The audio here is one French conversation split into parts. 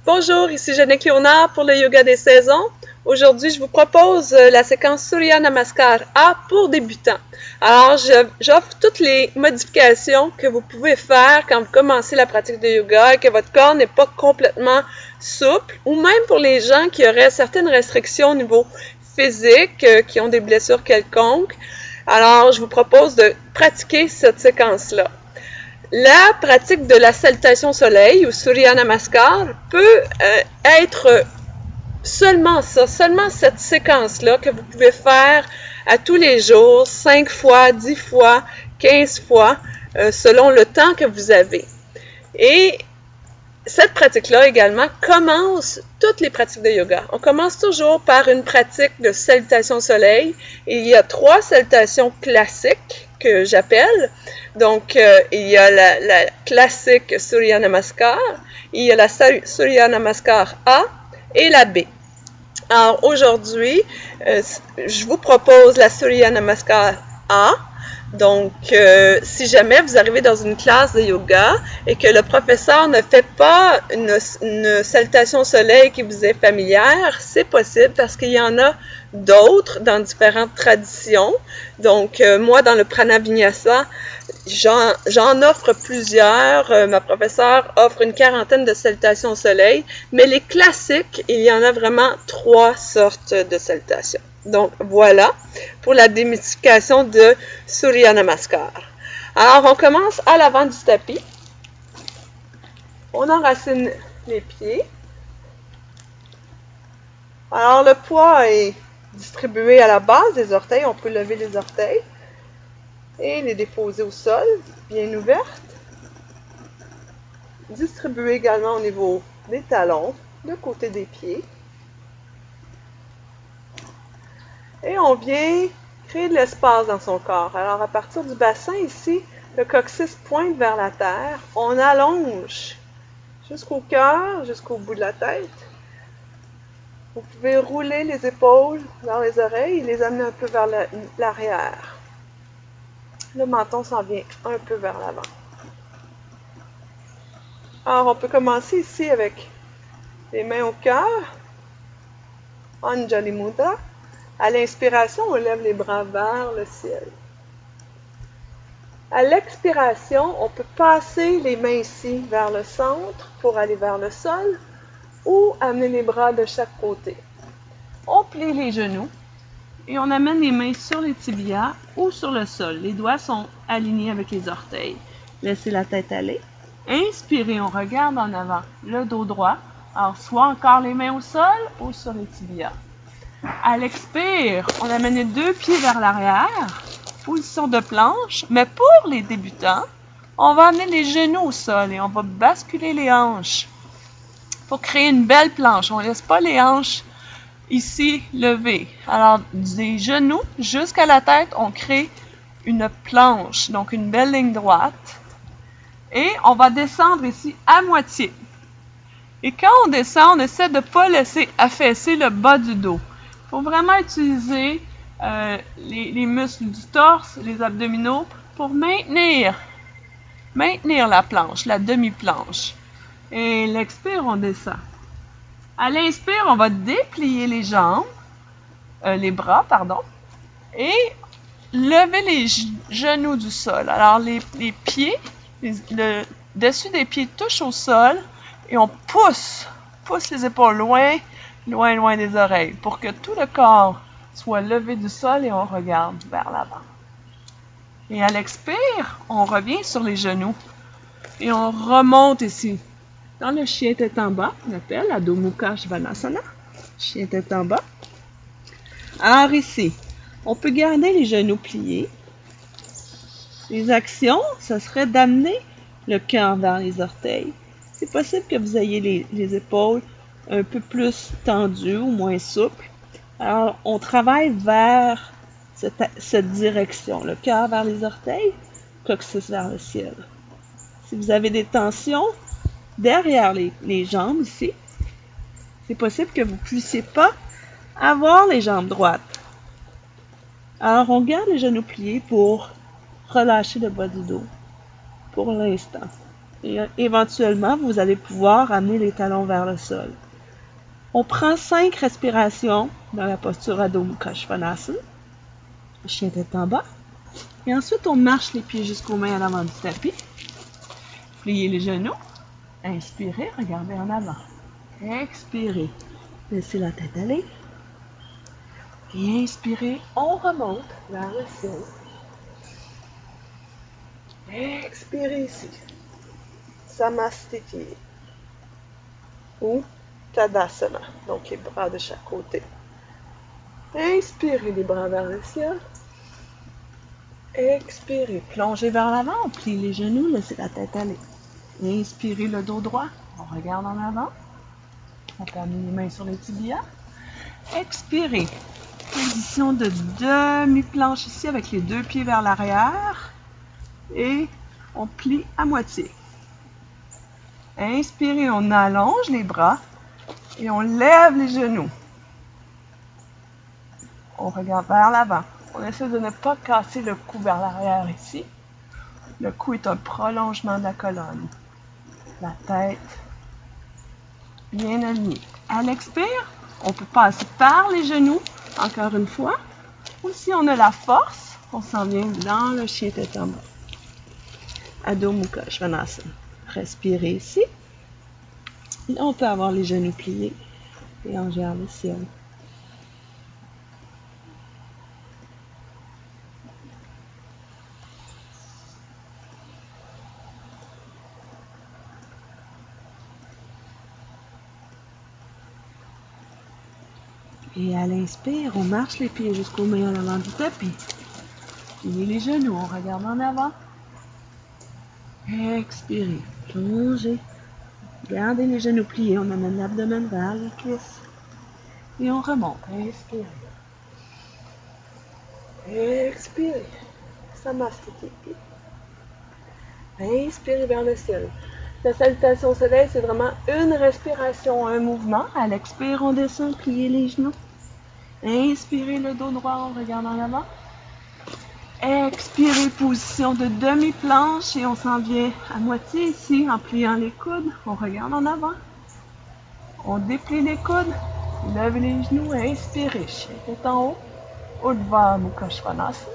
Bonjour, ici Jeanette Léonard pour le Yoga des saisons. Aujourd'hui, je vous propose la séquence Surya Namaskar A pour débutants. Alors, j'offre toutes les modifications que vous pouvez faire quand vous commencez la pratique de yoga et que votre corps n'est pas complètement souple, ou même pour les gens qui auraient certaines restrictions au niveau physique, qui ont des blessures quelconques. Alors, je vous propose de pratiquer cette séquence-là. La pratique de la salutation soleil ou Surya Namaskar peut être seulement ça, seulement cette séquence-là que vous pouvez faire à tous les jours, 5 fois, 10 fois, 15 fois, selon le temps que vous avez. Et cette pratique-là également commence toutes les pratiques de yoga. On commence toujours par une pratique de salutation soleil. Et il y a 3 salutations classiques que j'appelle. Donc, il y a la classique Surya Namaskar, il y a la Surya Namaskar A et la B. Alors, aujourd'hui, je vous propose la Surya Namaskar A. Donc, si jamais vous arrivez dans une classe de yoga et que le professeur ne fait pas une salutation au soleil qui vous est familière, c'est possible parce qu'il y en a d'autres dans différentes traditions. Donc, moi, dans le Prana Vinyasa, j'en offre plusieurs. Ma professeure offre une quarantaine de salutations au soleil, mais les classiques, il y en a vraiment 3 sortes de salutations. Donc, voilà pour la démystification de Surya Namaskar. Alors, on commence à l'avant du tapis. On enracine les pieds. Alors, le poids est distribué à la base des orteils. On peut lever les orteils et les déposer au sol, bien ouvertes. Distribué également au niveau des talons, de côté des pieds. Et on vient créer de l'espace dans son corps. Alors, à partir du bassin ici, le coccyx pointe vers la terre. On allonge jusqu'au cœur, jusqu'au bout de la tête. Vous pouvez rouler les épaules vers les oreilles et les amener un peu vers l'arrière. Le menton s'en vient un peu vers l'avant. Alors, on peut commencer ici avec les mains au cœur. Anjali Mudra. À l'inspiration, on lève les bras vers le ciel. À l'expiration, on peut passer les mains ici vers le centre pour aller vers le sol ou amener les bras de chaque côté. On plie les genoux et on amène les mains sur les tibias ou sur le sol. Les doigts sont alignés avec les orteils. Laissez la tête aller. Inspirez, on regarde en avant, le dos droit. Alors, soit encore les mains au sol ou sur les tibias. À l'expire, on amène les 2 pieds vers l'arrière, position de planche, mais pour les débutants, on va amener les genoux au sol et on va basculer les hanches pour créer une belle planche. On ne laisse pas les hanches ici levées. Alors, des genoux jusqu'à la tête, on crée une planche, donc une belle ligne droite. Et on va descendre ici à moitié. Et quand on descend, on essaie de ne pas laisser affaisser le bas du dos. Il faut vraiment utiliser les muscles du torse, les abdominaux, pour maintenir la planche, la demi-planche. Et l'expire, on descend. À l'inspire, on va déplier les jambes, les bras, pardon, et lever les genoux du sol. Alors, les pieds, le dessus des pieds touche au sol et on pousse les épaules loin des oreilles pour que tout le corps soit levé du sol et on regarde vers l'avant. Et à l'expire, on revient sur les genoux et on remonte ici. Dans le chien tête en bas, on appelle Adho Mukha Svanasana, chien tête en bas. Alors ici, on peut garder les genoux pliés. Les actions, ce serait d'amener le cœur vers les orteils. C'est possible que vous ayez les épaules un peu plus tendues ou moins souples. Alors, on travaille vers cette direction. Le cœur vers les orteils, coccyx vers le ciel. Si vous avez des tensions derrière les jambes ici, c'est possible que vous ne puissiez pas avoir les jambes droites. Alors, on garde les genoux pliés pour relâcher le bas du dos pour l'instant. Et éventuellement, vous allez pouvoir amener les talons vers le sol. On prend 5 respirations dans la posture Adho Mukha Svanasana. Le chien tête en bas. Et ensuite, on marche les pieds jusqu'aux mains à l'avant du tapis. Pliez les genoux. Inspirez, regardez en avant. Expirez. Laissez la tête aller. Et inspirez, on remonte vers le ciel. Expirez ici. Samastiti. Ou Tadasana. Donc les bras de chaque côté. Inspirez les bras vers le ciel. Expirez. Plongez vers l'avant. On plie les genoux. Laissez la tête aller. Inspirez le dos droit. On regarde en avant. On peut amener les mains sur les tibias. Expirez. Position de demi-planche ici avec les 2 pieds vers l'arrière. Et on plie à moitié. Inspirez, on allonge les bras et on lève les genoux. On regarde vers l'avant. On essaie de ne pas casser le cou vers l'arrière ici. Le cou est un prolongement de la colonne. La tête bien alignée. À l'expire, on peut passer par les genoux, encore une fois. Ou si on a la force, on s'en vient dans le chien tête en bas. Adho Mukha Svanasana. Respirez ici. Là, on peut avoir les genoux pliés et on gère le ciel. Et à l'inspire, on marche les pieds jusqu'aux mains à l'avant du tapis. Pliez les genoux, on regarde en avant. Expirez, plongez. Gardez les genoux pliés, on amène l'abdomen vers les cuisses. Et on remonte. Inspirez. Expirez. Samastiti. Inspirez vers le ciel. La salutation au soleil, c'est vraiment une respiration, un mouvement. À l'expire, on descend, pliez les genoux. Inspirez le dos droit, on regarde en avant. Expirez, position de demi-planche et on s'en vient à moitié ici en pliant les coudes. On regarde en avant. On déplie les coudes. Levez les genoux et inspirez. Chien tête en haut. Urdhva Mukha Svanasana.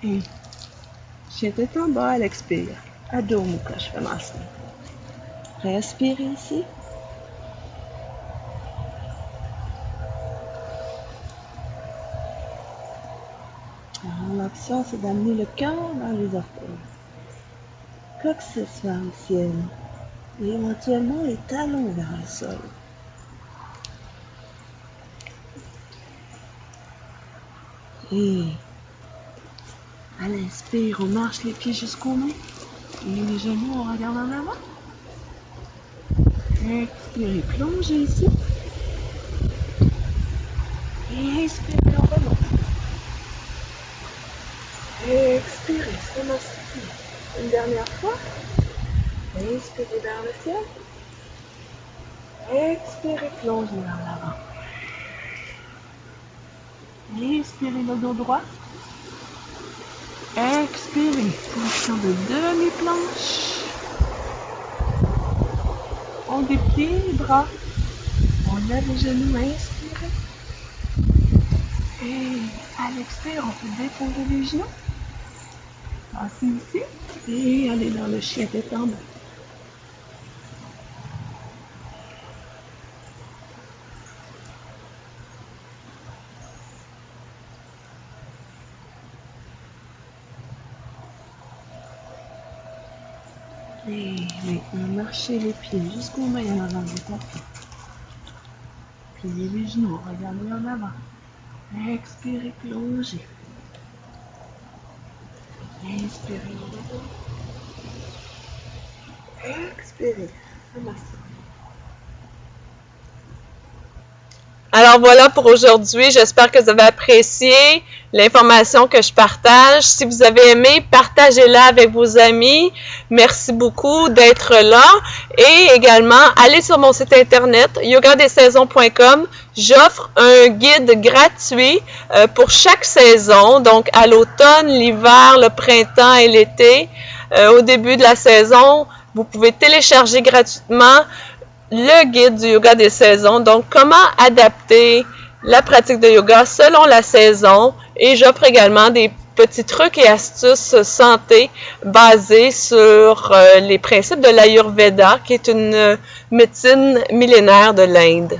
Et chien tête en bas à l'expire. Adho Mukha Svanasana. Respirez ici. Alors, l'action, c'est d'amener le cœur dans les orteils. Coccyx vers le ciel. Et éventuellement les talons vers le sol. Et à l'inspire, on marche les pieds jusqu'aux mains. Et les genoux, on regarde en avant. Expirez, plongez ici. Et inspirez, on remonte. Expirez, Samastiti. Une dernière fois. Inspirez vers le ciel. Expirez, plongez vers l'avant. Inspirez le dos droit. Expirez, position de demi-planche. On déplie les bras. On lève les genoux, inspirez. Et à l'expire, on peut déposer les genoux. Passez ici. Et allez dans le chien tête en bas. Et maintenant, marchez les pieds jusqu'aux mains en avant du tapis. Pliez les genoux, regardez en avant. Expirez, plongez. Inspirez le dos. Expirez. Alors voilà pour aujourd'hui. J'espère que vous avez apprécié l'information que je partage. Si vous avez aimé, partagez-la avec vos amis. Merci beaucoup d'être là. Et également, allez sur mon site internet yogadessaisons.com. J'offre un guide gratuit pour chaque saison, donc à l'automne, l'hiver, le printemps et l'été. au début de la saison, vous pouvez télécharger gratuitement le guide du yoga des saisons. Donc, comment adapter la pratique de yoga selon la saison. Et j'offre également des petits trucs et astuces santé basés sur les principes de l'Ayurveda, qui est une médecine millénaire de l'Inde.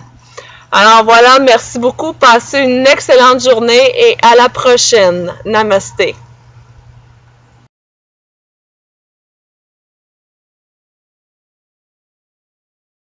Alors voilà, merci beaucoup. Passez une excellente journée et à la prochaine. Namasté.